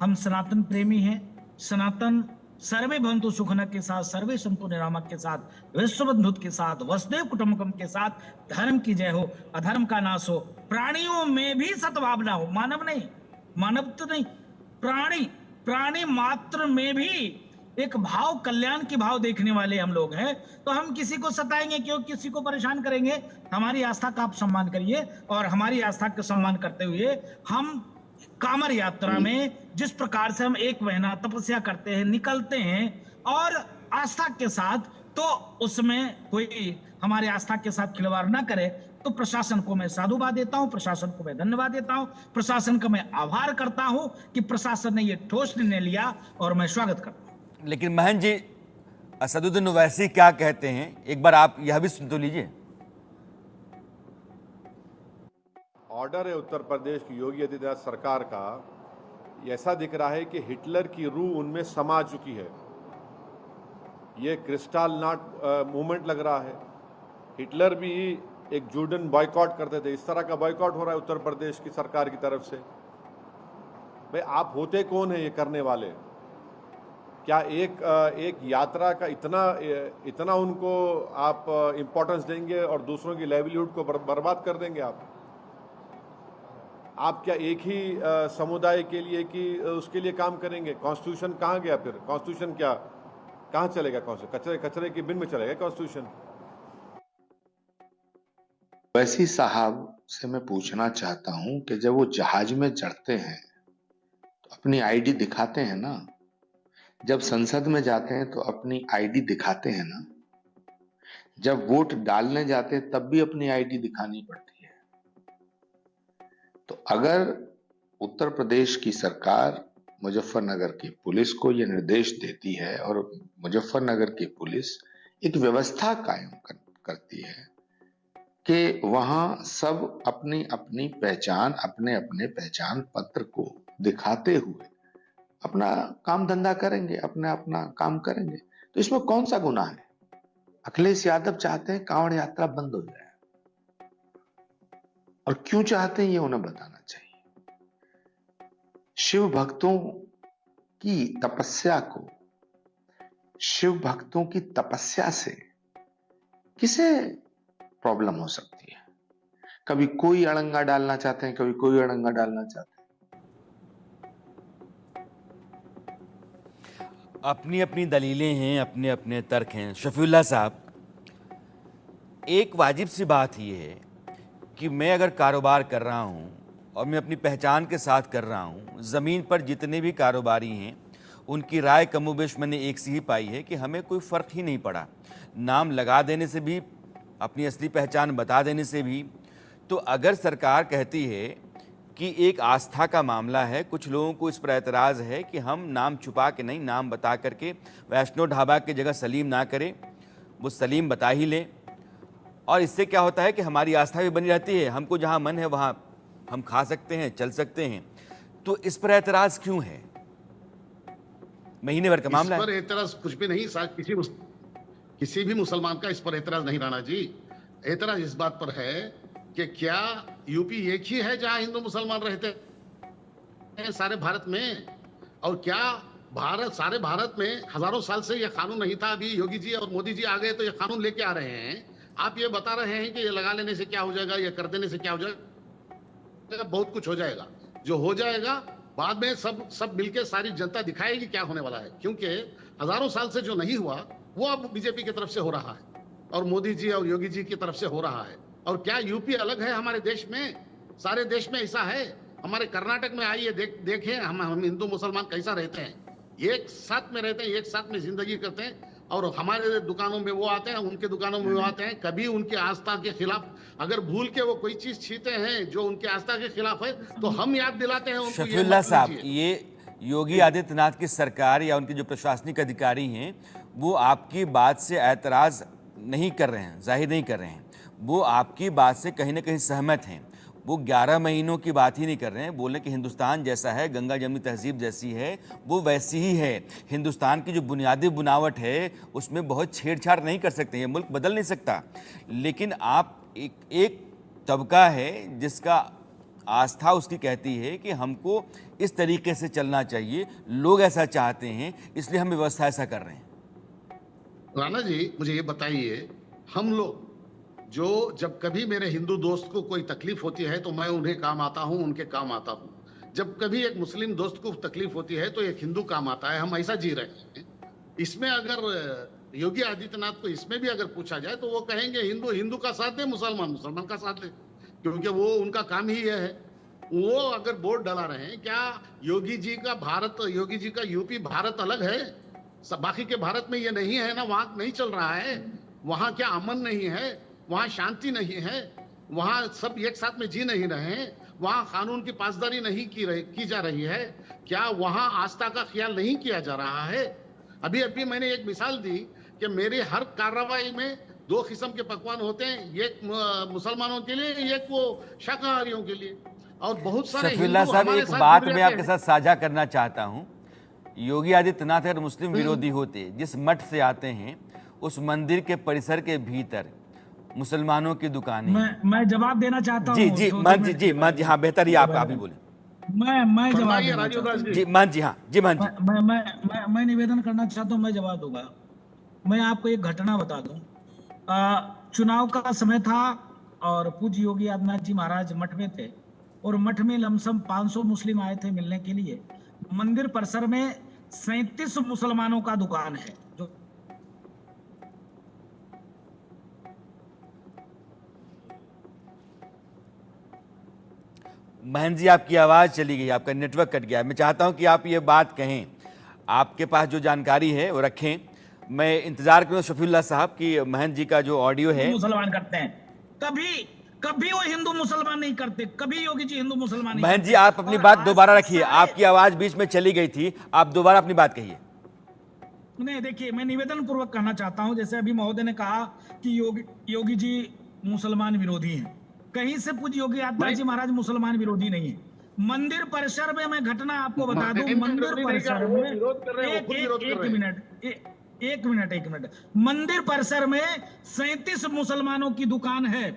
Speaker 6: हम सनातन प्रेमी हैं। सनातन सर्वे भवन्तु सुखिनः के साथ, सर्वे सन्तु निरामय के साथ, विश्व बंधुत्व के साथ, वसुदेव कुटुंबकम के साथ धर्म की जय हो, अधर्म का नाश हो, प्राणियों में भी सद्भावना हो। मानव नहीं, मानव तो नहीं, प्राणी मात्र में भी एक भाव, कल्याण की भाव देखने वाले हम लोग हैं। तो हम किसी को सताएंगे क्यों, किसी को परेशान करेंगे? हमारी आस्था का आप सम्मान करिए, और हमारी आस्था का सम्मान करते हुए हम कामर यात्रा में जिस प्रकार से हम एक महीना तपस्या करते हैं, निकलते हैं और आस्था के साथ, तो उसमें कोई हमारे आस्था के साथ खिलवाड़ ना करे। तो प्रशासन को मैं साधुवाद देता हूं, प्रशासन को मैं धन्यवाद देता हूं, प्रशासन का मैं आभार करता हूं कि प्रशासन ने ये ठोस निर्णय लिया, और मैं स्वागत करता हूं।
Speaker 1: लेकिन महंत जी, असदुद्दीन ओवैसी क्या कहते हैं, एक बार आप यह भी सुन तो लीजिए।
Speaker 9: ऑर्डर है उत्तर प्रदेश की योगी आदित्यनाथ सरकार का, ऐसा दिख रहा है कि हिटलर की रूह उनमें समा चुकी है। ये क्रिस्टल नॉट मूवमेंट लग रहा है। हिटलर भी एक जूडन बॉयकॉट करते थे, इस तरह का बॉयकॉट हो रहा है उत्तर प्रदेश की सरकार की तरफ से। भाई, आप होते कौन है ये करने वाले? क्या एक यात्रा का इतना उनको आप इम्पोर्टेंस देंगे और दूसरों की लाइवलीहुड को बर्बाद कर देंगे? आप क्या एक ही समुदाय के लिए कि उसके लिए काम करेंगे? कॉन्स्टिट्यूशन कहाँ गया फिर? कॉन्स्टिट्यूशन क्या कहाँ चलेगा? कचरे के बिन में चलेगा कॉन्स्टिट्यूशन?
Speaker 10: वैसी साहब से मैं पूछना चाहता हूं कि जब वो जहाज में चढ़ते हैं तो अपनी आईडी दिखाते हैं ना, जब संसद में जाते हैं तो अपनी आईडी दिखाते हैं ना, जब वोट डालने जाते हैं तब भी अपनी आईडी दिखानी पड़ती है। तो अगर उत्तर प्रदेश की सरकार मुजफ्फरनगर की पुलिस को यह निर्देश देती है और मुजफ्फरनगर की पुलिस एक व्यवस्था कायम करती है कि वहां सब अपनी अपनी पहचान, अपने अपने पहचान पत्र को दिखाते हुए अपना काम धंधा करेंगे, अपना काम करेंगे, तो इसमें कौन सा गुनाह है? अखिलेश यादव चाहते हैं कांवड़ यात्रा बंद हो जाए, और क्यों चाहते हैं ये उन्हें बताना चाहिए। शिव भक्तों की तपस्या को, शिव भक्तों की तपस्या से किसे प्रॉब्लम हो सकती है? कभी कोई अड़ंगा डालना चाहते हैं, कभी कोई अड़ंगा डालना चाहते हैं।
Speaker 1: अपनी अपनी दलीलें हैं, अपने अपने तर्क हैं। शफीउल्लाह साहब, एक वाजिब सी बात ये है कि मैं अगर कारोबार कर रहा हूँ और मैं अपनी पहचान के साथ कर रहा हूँ, ज़मीन पर जितने भी कारोबारी हैं उनकी राय कमोबेश मैंने एक सी ही पाई है कि हमें कोई फ़र्क ही नहीं पड़ा। नाम लगा देने से भी, अपनी असली पहचान बता देने से भी। तो अगर सरकार कहती है कि एक आस्था का मामला है, कुछ लोगों को इस पर एतराज़ है कि हम नाम छुपा के नहीं, नाम बता करके वैष्णो ढाबा की जगह सलीम ना करें, वो सलीम बता ही लें, और इससे क्या होता है कि हमारी आस्था भी बनी रहती है, हमको जहाँ मन है वहाँ हम खा सकते हैं, चल सकते हैं। तो इस पर एतराज़ क्यों है? महीने भर का मामला है।
Speaker 7: इस पर एतराज़ कुछ भी नहीं। किसी भी मुसलमान का इस पर एतराज नहीं राणा जी। एतराज इस बात पर है कि क्या यूपी एक ही है जहां हिंदू मुसलमान रहते हैं सारे भारत में? और क्या सारे भारत में हजारों साल से यह कानून नहीं था, अभी योगी जी और मोदी जी आ गए तो ये कानून लेके आ रहे हैं। आप ये बता रहे हैं कि ये लगा लेने से क्या हो जाएगा, ये कर देने से क्या हो जाएगा? बहुत कुछ हो जाएगा। जो हो जाएगा बाद में सब मिलके सारी जनता दिखाएगी क्या होने वाला है, क्योंकि हजारों साल से जो नहीं हुआ वो अब बीजेपी की तरफ से हो रहा है और मोदी जी और योगी जी की तरफ से हो रहा है। और क्या यूपी अलग है हमारे देश में? सारे देश में ऐसा है। हमारे कर्नाटक में आइए, देखें हम हिंदू मुसलमान कैसा रहते हैं, एक साथ में रहते हैं, एक साथ में जिंदगी करते हैं। और हमारे दुकानों में वो आते हैं, उनके दुकानों में वो आते हैं। कभी उनकी आस्था के खिलाफ अगर भूल के वो कोई चीज छीते हैं जो उनकी आस्था के खिलाफ है तो हम याद दिलाते हैं उनको।
Speaker 1: शफीउल्लाह साहब, ये योगी आदित्यनाथ की सरकार या उनके जो प्रशासनिक अधिकारी हैं वो आपकी बात से ऐतराज नहीं कर रहे हैं, जाहिर नहीं कर रहे हैं। वो आपकी बात से कहीं ना कहीं सहमत हैं। वो 11 महीनों की बात ही नहीं कर रहे हैं। बोलने कि हिंदुस्तान जैसा है, गंगा जमुनी तहजीब जैसी है, वो वैसी ही है। हिंदुस्तान की जो बुनियादी बनावट है उसमें बहुत छेड़छाड़ नहीं कर सकते, ये मुल्क बदल नहीं सकता। लेकिन आप एक तबका है जिसका आस्था उसकी कहती है कि हमको इस तरीके से चलना चाहिए, लोग ऐसा चाहते हैं, इसलिए हम व्यवस्था ऐसा कर रहे हैं।
Speaker 7: राणा जी, मुझे ये बताइए, हम लोग जो जब कभी मेरे हिंदू दोस्त को कोई तकलीफ होती है तो मैं उन्हें काम आता हूं, उनके काम आता हूं। जब कभी एक मुस्लिम दोस्त को तकलीफ होती है तो एक हिंदू काम आता है। हम ऐसा जी रहे हैं। इसमें अगर योगी आदित्यनाथ को इसमें भी अगर पूछा जाए तो वो कहेंगे हिंदू हिंदू का साथ दे, मुसलमान मुसलमान का साथ दे, क्योंकि वो उनका काम ही यह है। वो अगर बोर्ड डला रहे हैं, क्या योगी जी का यूपी भारत अलग है? बाकी के भारत में ये नहीं है ना, वहां नहीं चल रहा है। वहां क्या अमन नहीं है? वहां शांति नहीं है? वहां सब एक साथ में जी नहीं रहे हैं? वहां कानून की पासदारी नहीं की जा रही है? क्या वहां आस्था का ख्याल नहीं किया जा रहा है? अभी मैंने एक मिसाल दी कि मेरे हर कार्रवाई में 2 किस्म के पकवान होते हैं, एक मुसलमानों के लिए, एक वो शाकाहारियों के लिए। और बहुत सारे
Speaker 1: शफीउल्लाह साहब, एक बात मैं आपके साथ साझा करना चाहता हूँ। योगी आदित्यनाथ अगर मुस्लिम विरोधी होते, जिस मठ से आते हैं उस मंदिर के परिसर के भीतर मुसलमानों की दुकानें,
Speaker 6: मैं जवाब देना चाहता हूँ।
Speaker 1: जी महंत जी, हाँ बेहतर ही आप ही बोले।
Speaker 6: मैं जवाब देना चाहता हूँ।
Speaker 1: जी महंत जी, हाँ जी महंत जी।
Speaker 6: मैं निवेदन करना चाहता हूँ, मैं जवाब दूंगा। मैं आपको एक घटना बता दूं। चुनाव का समय था और पूज्य योगी आदित्यनाथ जी महाराज मठ में थे और मठ में लमसम 500 मुस्लिम आए थे मिलने के लिए। मंदिर परिसर में 37 मुसलमानों का दुकान है। जो
Speaker 1: महंत जी, आपकी आवाज़ चली गई, आपका नेटवर्क कट गया। मैं चाहता हूं कि आप ये बात कहें, आपके पास जो जानकारी है वो रखें। मैं इंतजार करूं शफीउल्लाह साहब की महंत जी का जो ऑडियो है।
Speaker 6: मुसलमान करते हैं, कभी वो हिंदू मुसलमान नहीं करते, कभी योगी जी हिंदू मुसलमान नहीं।
Speaker 1: महंत जी, आप अपनी बात दोबारा रखिए, आपकी आवाज बीच में चली गई थी, आप दोबारा अपनी बात कहिए।
Speaker 6: नहीं, देखिए, मैं निवेदन पूर्वक कहना चाहता हूं, जैसे अभी महोदय ने कहा कि योगी जी मुसलमान विरोधी हैं। कहीं से पूज्य योगी आदित्यनाथ जी महाराज मुसलमान विरोधी नहीं है। मंदिर परिसर में मैं घटना आपको बता दूं, मंदिर परिसर में एक मिनट, मंदिर परिसर में 37 मुसलमानों की दुकान है।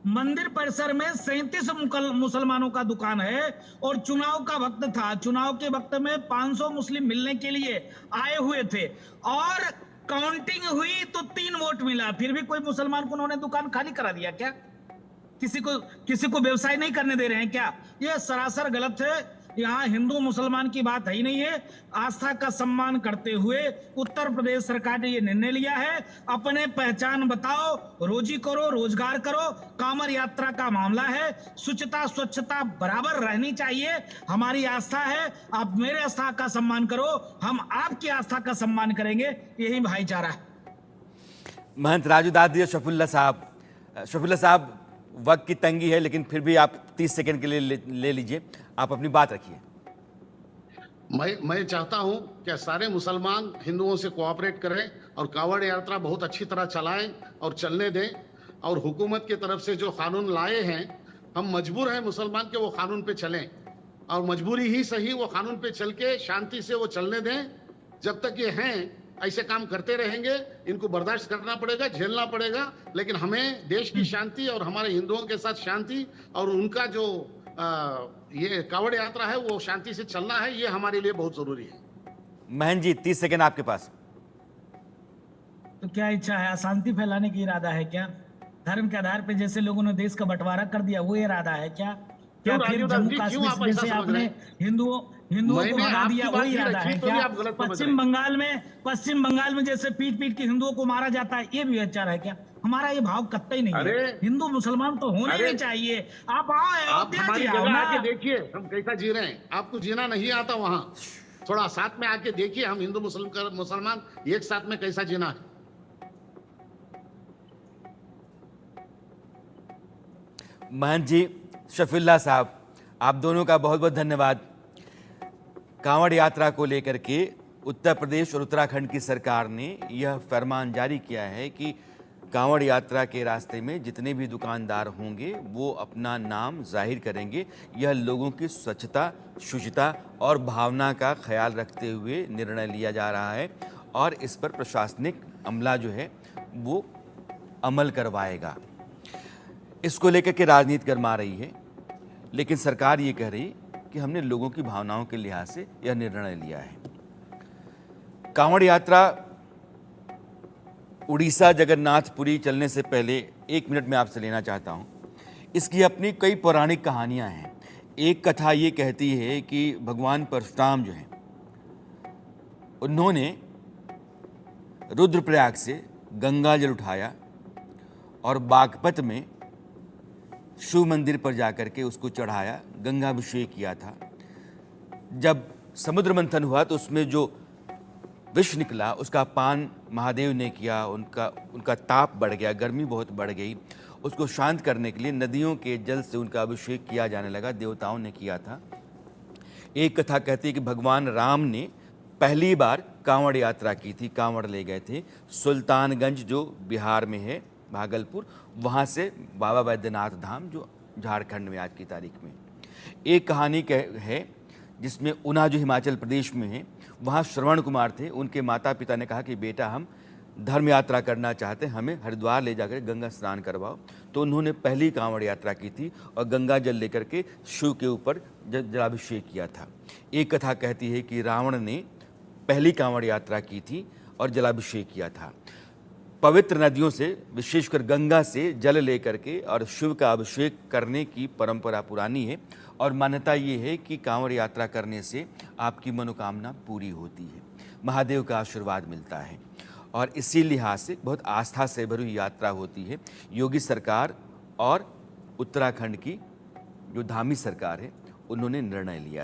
Speaker 6: मंदिर परिसर में 37 मुसलमानों का दुकान है और चुनाव का वक्त था। चुनाव के वक्त में 500 मुस्लिम मिलने के लिए आए हुए थे और काउंटिंग हुई तो 3 वोट मिला। फिर भी कोई मुसलमान को उन्होंने दुकान खाली करा दिया क्या? किसी को व्यवसाय नहीं करने दे रहे हैं क्या? यह सरासर गलत है। यहाँ हिंदू मुसलमान की बात है ही नहीं है। आस्था का सम्मान करते हुए उत्तर प्रदेश सरकार ने यह निर्णय लिया है, अपने पहचान बताओ, रोजी करो, रोजगार करो। कांवर यात्रा का मामला है, शुचिता स्वच्छता बराबर रहनी चाहिए। हमारी आस्था है, आप मेरे आस्था का सम्मान करो, हम आपकी आस्था का सम्मान करेंगे। यही भाईचारा है।
Speaker 1: महंत राजू दादी और शफीउल्लाह साहब, वक्त की तंगी है लेकिन फिर भी आप 30 सेकंड के लिए ले लीजिए, आप अपनी बात रखिए।
Speaker 7: मैं चाहता हूं कि सारे मुसलमान हिंदुओं से कोऑपरेट करें और कांवड़ यात्रा बहुत अच्छी तरह चलाएं और चलने दें। और हुकूमत की तरफ से जो कानून लाए हैं, हम मजबूर हैं मुसलमान के वो कानून पे चलें, और मजबूरी ही सही वो कानून पे चल के शांति से वो चलने दें। जब तक ये हैं ऐसे काम करते रहेंगे, इनको बर्दाश्त करना पड़ेगा, झेलना पड़ेगा, लेकिन हमें देश की शांति और हमारे हिंदुओं के साथ शांति और उनका जो ये कावड़ यात्रा है वो शांति से चलना है, ये हमारे लिए बहुत जरूरी है।
Speaker 1: महन जी 30 सेकंड आपके पास।
Speaker 6: तो क्या इच्छा है? अशांति फैलाने की इरादा है क्या? धर्म के आधार पे जैसे लोगों ने देश का बंटवारा कर दिया, वो इरादा है क्या? क्या
Speaker 7: क्यों
Speaker 6: फिर
Speaker 7: राजीव दास
Speaker 6: जम्मू
Speaker 7: जी, क्यों
Speaker 6: कश्मीर
Speaker 7: आप
Speaker 6: से
Speaker 7: ऐसा
Speaker 6: जैसे
Speaker 7: समझ रहे
Speaker 6: आपने
Speaker 7: हैं?
Speaker 6: हिंदुओं को
Speaker 7: मैंने
Speaker 6: भगा
Speaker 7: आपकी
Speaker 6: दिया,
Speaker 7: बात
Speaker 6: वही
Speaker 7: ही
Speaker 6: इरादा है
Speaker 7: रखी, तो भी
Speaker 6: क्या?
Speaker 7: आप गलत समझ रहे
Speaker 6: पश्चिम
Speaker 7: हैं।
Speaker 6: बंगाल में जैसे पीट पीट के हिंदुओं को मारा जाता है, ये भी विचार है क्या? हमारा ये भाव कतई नहीं है।
Speaker 7: अरे,
Speaker 6: हिंदू मुसलमान तो होने
Speaker 7: अरे,
Speaker 6: नहीं चाहिए। आप आओ
Speaker 7: आप
Speaker 6: अयोध्या
Speaker 7: हमारी
Speaker 6: जी आओ
Speaker 7: जगह
Speaker 6: ना।
Speaker 7: आके देखिए हम कैसा जी रहे हैं। आपको जीना नहीं आता वहां, थोड़ा साथ में आके देखिए हम हिंदू मुसलमान एक साथ में कैसा जीना है।
Speaker 1: महंत जी, शफीउल्लाह साहब, आप दोनों का बहुत बहुत धन्यवाद। कांवड़ यात्रा को लेकर के उत्तर प्रदेश और उत्तराखंड की सरकार ने यह फरमान जारी किया है कि कांवड़ यात्रा के रास्ते में जितने भी दुकानदार होंगे वो अपना नाम जाहिर करेंगे। यह लोगों की स्वच्छता, शुचिता और भावना का ख्याल रखते हुए निर्णय लिया जा रहा है और इस पर प्रशासनिक अमला जो है वो अमल करवाएगा। इसको लेकर के राजनीति गरमा रही है, लेकिन सरकार ये कह रही कि हमने लोगों की भावनाओं के लिहाज से यह निर्णय लिया है। कांवड़ यात्रा उड़ीसा जगन्नाथपुरी चलने से पहले 1 मिनट में आपसे लेना चाहता हूं। इसकी अपनी कई पौराणिक कहानियां हैं। एक कथा ये कहती है कि भगवान परशुराम जो हैं उन्होंने रुद्रप्रयाग से गंगा जल उठाया और बागपत में शिव मंदिर पर जाकर के उसको चढ़ाया, गंगाभिषेक किया था। जब समुद्र मंथन हुआ तो उसमें जो विष निकला उसका पान महादेव ने किया। उनका ताप बढ़ गया, गर्मी बहुत बढ़ गई। उसको शांत करने के लिए नदियों के जल से उनका अभिषेक किया जाने लगा, देवताओं ने किया था। एक कथा कहती है कि भगवान राम ने पहली बार कांवड़ यात्रा की थी, कांवड़ ले गए थे सुल्तानगंज जो बिहार में है, भागलपुर, वहाँ से बाबा बैद्यनाथ धाम जो झारखंड में आज की तारीख में। एक कहानी है जिसमें ऊना जो हिमाचल प्रदेश में है, वहाँ श्रवण कुमार थे। उनके माता पिता ने कहा कि बेटा हम धर्म यात्रा करना चाहते हैं, हमें हरिद्वार ले जाकर गंगा स्नान करवाओ। तो उन्होंने पहली कांवड़ यात्रा की थी और गंगा जल लेकर के शिव के ऊपर जलाभिषेक किया था। एक कथा कहती है कि रावण ने पहली कांवड़ यात्रा की थी और जलाभिषेक किया था। पवित्र नदियों से, विशेषकर गंगा से जल लेकर के और शिव का अभिषेक करने की परंपरा पुरानी है और मान्यता ये है कि कांवड़ यात्रा करने से आपकी मनोकामना पूरी होती है, महादेव का आशीर्वाद मिलता है और इसी लिहाज से बहुत आस्था से भरी यात्रा होती है। योगी सरकार और उत्तराखंड की जो धामी सरकार है उन्होंने निर्णय लिया है।